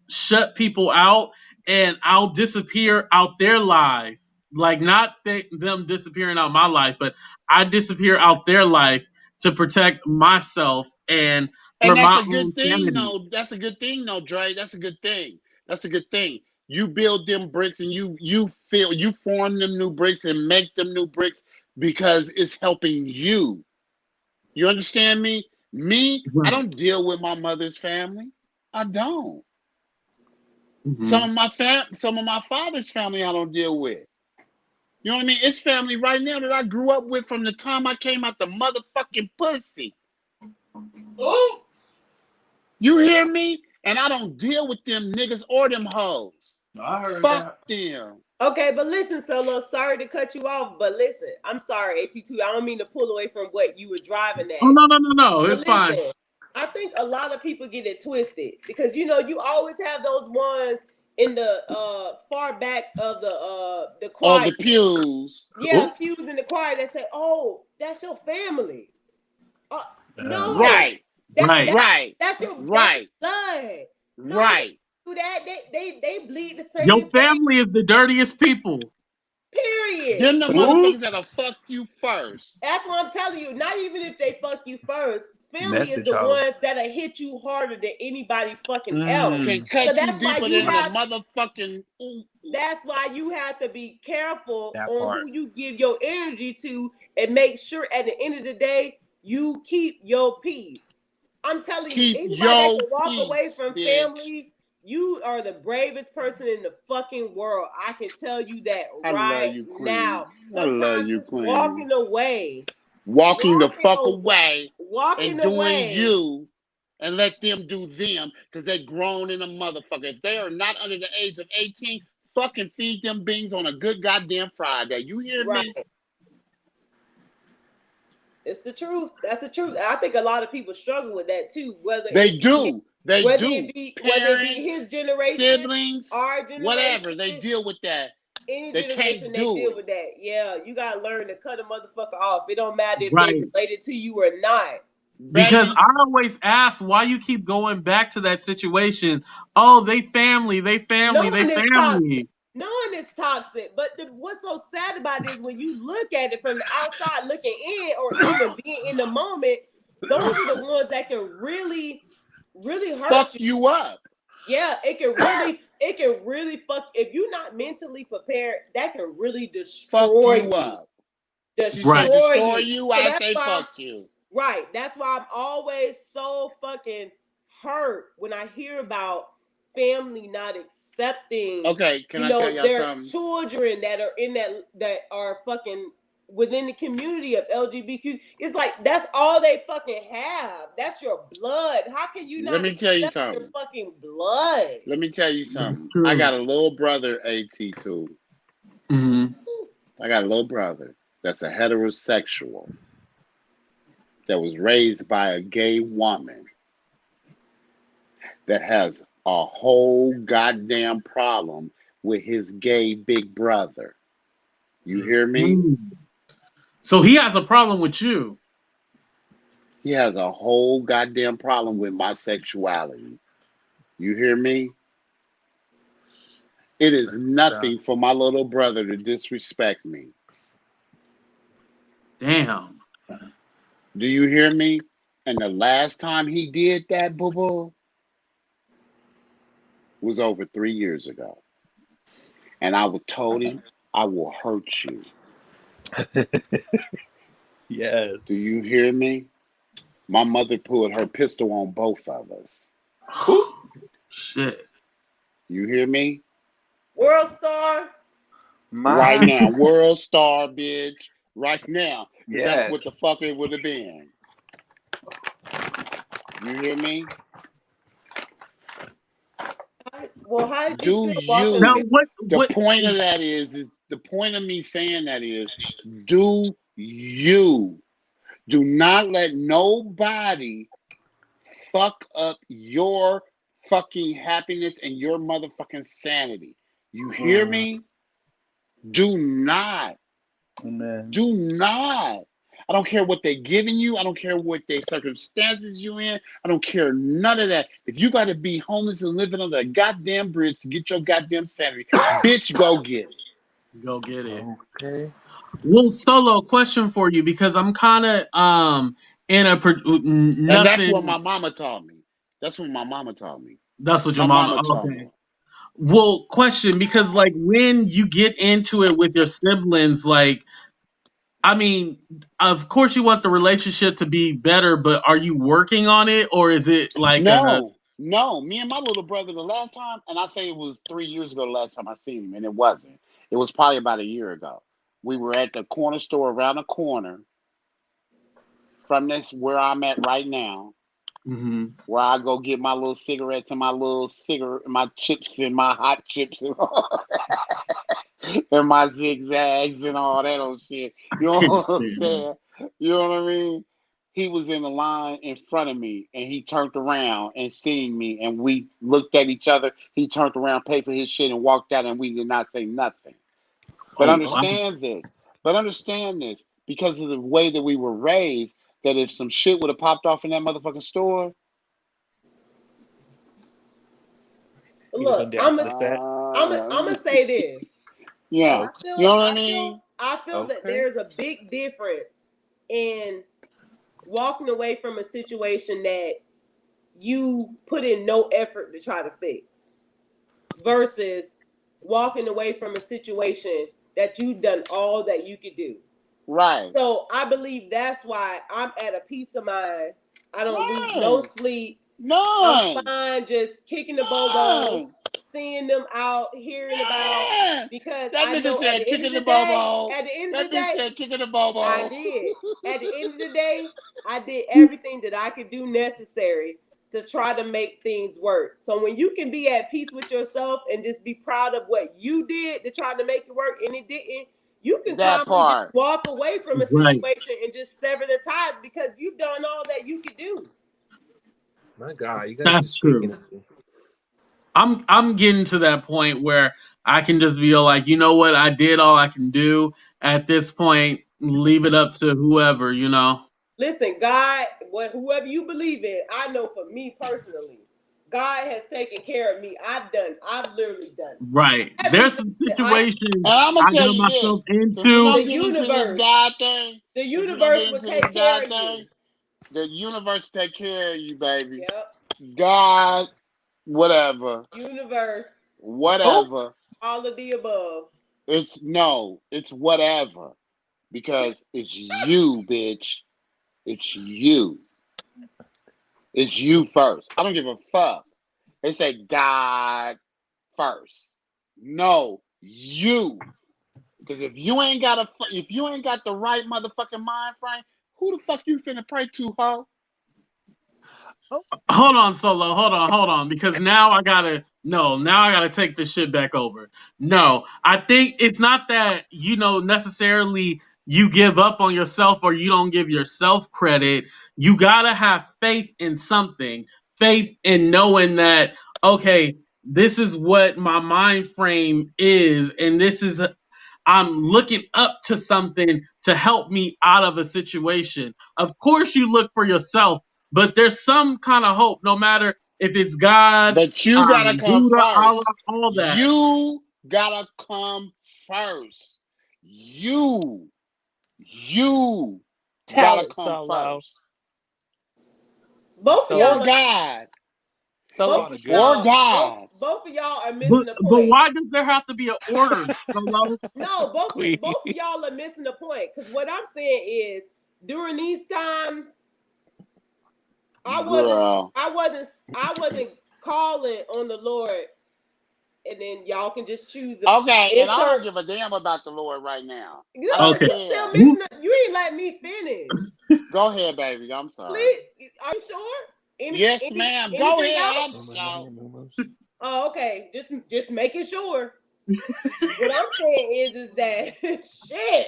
shut people out, and I'll disappear out their life. Like not them disappearing out my life, but I disappear out their life to protect myself and for that's my a good own thing, sanity. though. That's a good thing, though, Dre. That's a good thing. That's a good thing. You build them bricks and you form them new bricks and make them new bricks because it's helping you. You understand me? Me, I don't deal with my mother's family. I don't. Some of my father's family I don't deal with. You know what I mean? It's family right now that I grew up with from the time I came out the motherfucking pussy. Oh. You hear me? And I don't deal with them niggas or them hoes. I heard Fuck them. Okay, but listen, Solo, sorry to cut you off, but listen, I'm sorry, AT2, I don't mean to pull away from what you were driving at. Oh, no, it's fine. I think a lot of people get it twisted because, you know, you always have those ones in the far back of the choir. Oh, the pews. Yeah, pews in the choir that say, oh, that's your family. No. Right. That's your blood. No, right. do that. They bleed the same. Your family is the dirtiest people. Period. Them the motherfuckers that'll fuck you first. That's what I'm telling you. Not even if they fuck you first. Family is the ones that'll hit you harder than anybody fucking else. Can cut so that's you deeper than the motherfucking. That's why you have to be careful on who you give your energy to and make sure at the end of the day you keep your peace. I'm telling you, anybody that can walk away from family, you are the bravest person in the fucking world. I can tell you that right now. Sometimes it's walking away. Walking the fuck away. Walking and doing away. You and let them do them because they're grown in a motherfucker. If they are not under the age of 18, fucking feed them beans on a good goddamn Friday. You hear me? It's the truth. That's the truth. I think a lot of people struggle with that too. Whether they do. Whether it be his generation, siblings, our generation, whatever, they deal with that. Any generation they deal with that. Yeah, you gotta learn to cut a motherfucker off. It don't matter if they related to you or not. Because I always ask why you keep going back to that situation. Oh, they family. Knowing it's toxic, but what's so sad about it is when you look at it from the outside looking in or even being in the moment, those are the ones that can really hurt you up. Yeah, it can really fuck if you're not mentally prepared, that can really destroy you up. Destroy you. I say fuck you. Right. That's why I'm always so fucking hurt when I hear about family not accepting. Okay, can I tell y'all their something? Children that are in that are fucking within the community of LGBTQ. It's like that's all they fucking have. That's your blood. How can you not? Let me tell you something. Your fucking blood. Let me tell you something. I got a little brother, AT2. Mm-hmm. I got a little brother that's a heterosexual that was raised by a gay woman that has a whole goddamn problem with his gay big brother. You hear me? So he has a problem with you. He has a whole goddamn problem with my sexuality. You hear me? It is nothing for my little brother to disrespect me. Damn. Do you hear me? And the last time he did that, boo boo, was over 3 years ago. And I told him, I will hurt you. Yes. Do you hear me? My mother pulled her pistol on both of us. Shit. You hear me? World Star. Right now. World Star, bitch. Right now. Because that's Yes. what the fuck it would have been. You hear me? Well, how did Do you feel walking Now you? away? The point of that is the point of me saying that is, do you? Do not let nobody fuck up your fucking happiness and your motherfucking sanity. You hear me? Do not. Amen. Do not. I don't care what they're giving you. I don't care what their circumstances you in. I don't care none of that. If you got to be homeless and living under a goddamn bridge to get your goddamn sanity, bitch, go get it. Go get it. Okay. Well, Solo, question for you because I'm kind of in a And that's what nothing. my mama taught me. That's what my mama taught me. That's what your My mama. mama taught me. Okay. Well, question because like when you get into it with your siblings, like I mean, of course you want the relationship to be better, but are you working on it or is it like a No. Me and my little brother, the last time, and I say it was 3 years ago the last time I seen him, and it wasn't. It was probably about a year ago. We were at the corner store around the corner from this where I'm at right now, where I go get my little cigarettes and my chips and my hot chips and, and my zigzags and all that old shit. You know what I'm saying? You know what I mean? He was in the line in front of me and he turned around and seen me and we looked at each other. He turned around, paid for his shit and walked out and we did not say nothing. But understand this, because of the way that we were raised, that if some shit would have popped off in that motherfucking store. Look, I'm gonna say this. Yeah. You know what I mean? I feel that there's a big difference in walking away from a situation that you put in no effort to try to fix versus walking away from a situation that you've done all that you could do. Right. So I believe that's why I'm at a peace of mind. I don't lose no sleep. I'm fine just kicking the bobo, seeing them out, hearing about, because that I nigga know said at the end of the bobo. day, at the end That of the bitch day, said kicking the bobo. I did. At the end of the day, I did everything that I could do necessary to try to make things work. So when you can be at peace with yourself and just be proud of what you did to try to make it work and it didn't, you can calmly just walk away from a situation and just sever the ties because you've done all that you could do. My God, you guys That's true. I'm getting to that point where I can just be like, you know what, I did all I can do at this point. Leave it up to whoever, you know. Listen, God, whoever you believe in, I know for me personally, God has taken care of me. I've literally done it. Right. There's some situations I'm gonna I tell got you myself this. into. The universe, the universe will take care of you. The universe take care of you, baby. Yep. God, whatever. Universe. Whatever. All of the above. It's whatever. Because it's you, bitch. It's you. It's you first. I don't give a fuck. They say God first. No, you. Because if you ain't got the right motherfucking mind frame, who the fuck you finna pray to, ho? Hold on, Solo. Hold on. Because now I gotta take this shit back over. No, I think it's not that, necessarily you give up on yourself or you don't give yourself credit. You gotta have faith in something. Faith in knowing that, okay, this is what my mind frame is, and this is I'm looking up to something to help me out of a situation. Of course, you look for yourself, but there's some kind of hope, no matter if it's God, But you gotta come Buddha, Allah, first. all that. You gotta come first. You Tell gotta it, come Solo. first. Both of Or y'all, God. Solo both on a of good Or y'all, one. God. both of y'all are missing the But point. why does there have to be an order? Solo? No, both Queen. of y'all are missing the point. Because what I'm saying is, during these times, I wasn't calling on the Lord, and then y'all can just choose to Okay, and I don't insert. give a damn about the Lord right now. No, I don't Okay. you care. still missing. You ain't let me finish. Go ahead, baby. I'm sorry. Please, are you sure? Yes, ma'am. Go Anything ahead. else? Oh, okay. Just making sure. What I'm saying is that shit.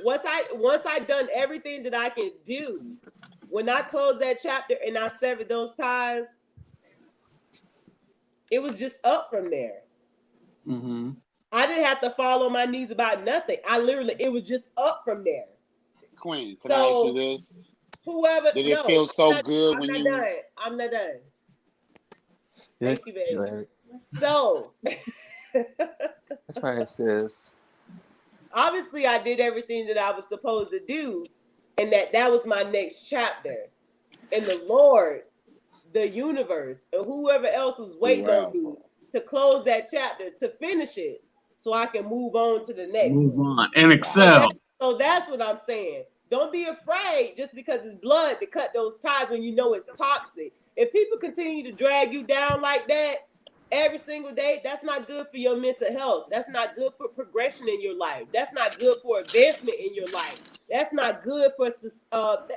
Once I done everything that I can do, when I closed that chapter and I severed those ties, it was just up from there. Mm-hmm. I didn't have to fall on my knees about nothing. It was just up from there. Queen, can I ask you this? Whoever, Did it feel so good when you... done. I'm not done. Thank you, baby. So That's right, sis. obviously I did everything that I was supposed to do, and that was my next chapter. And the Lord, the universe, and whoever else was waiting on me to close that chapter, to finish it, so I can move on to the next one. And excel. So that's what I'm saying. Don't be afraid just because it's blood to cut those ties when you know it's toxic. If people continue to drag you down like that every single day, that's not good for your mental health. That's not good for progression in your life. That's not good for advancement in your life. That's not good for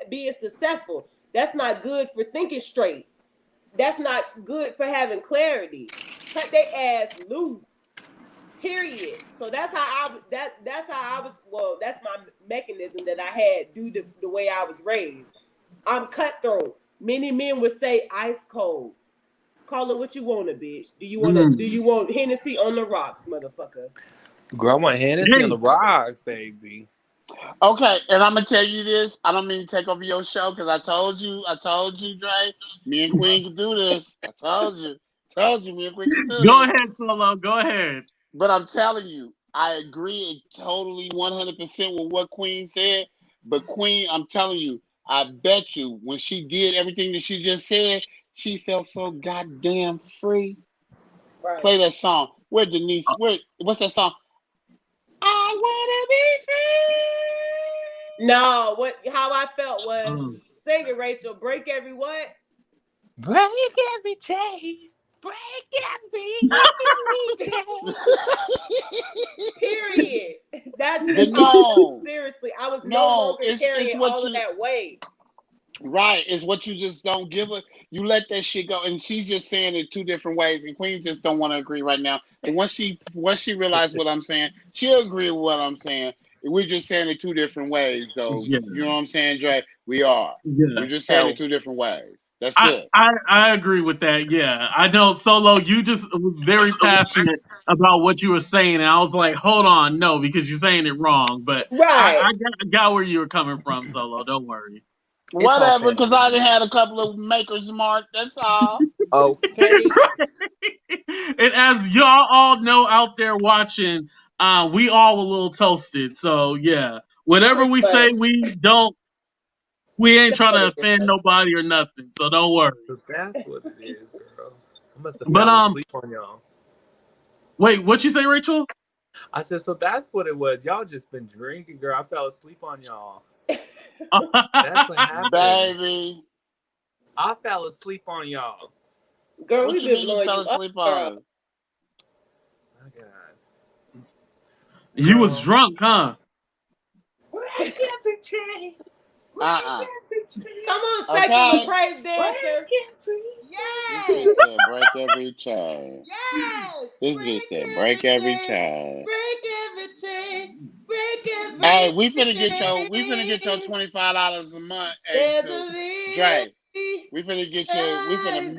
being successful. That's not good for thinking straight. That's not good for having clarity. Cut their ass loose. Period. So that's how I was. Well, that's my mechanism that I had due to the way I was raised. I'm cutthroat. Many men would say ice cold. Call it what you want, bitch. Do you want Hennessy on the rocks, motherfucker? Girl, I want Hennessy on the rocks, baby. Okay, and I'm gonna tell you this. I don't mean to take over your show because I told you, Dre. Me and Queen can do this. I told you, me and Queen can do this. Go ahead, Solo. Go ahead. But I'm telling you, I agree totally 100% with what Queen said. But Queen, I'm telling you, I bet you when she did everything that she just said, she felt so goddamn free. Right. Play that song. What's that song? I wanna be free. No, how I felt was sing it, Rachel. Break every what? Break every chain. Break every chain. Period. That's No. Seriously, I was no longer carrying all of that weight. Right, it's what you just don't give a. You let that shit go, and she's just saying it two different ways. And Queen just don't want to agree right now. But once she realized what I'm saying, she'll agree with what I'm saying. We're just saying it two different ways, though. Yeah. You know what I'm saying, Dre? We are. Yeah. We're just saying it two different ways. That's it. I agree with that. Yeah, I know. Solo, you just was very passionate about what you were saying, and I was like, hold on, no, because you're saying it wrong. But right. I got where you were coming from, Solo. Don't worry. Whatever, because I done had a couple of makers mark. That's all. Okay. And as y'all all know out there watching, we all a little toasted. So yeah, whatever we say, we ain't trying to offend nobody or nothing. So don't worry. So that's what it is, girl. I must have fallen asleep on y'all. Wait, what you say, Rachel? I said, so that's what it was. Y'all just been drinking, girl. I fell asleep on y'all. That's what happened. Baby. I fell asleep on y'all. Girl, what we've been blowing you up, girl. My God. You was drunk, huh? Break every chain. Come on, secular praise dancer. Yes. This bitch said break every chain. Yes. This bitch said break every chain. Break every chain. Break every chain. Hey, we finna get your $25 a month. Hey, Dre, we finna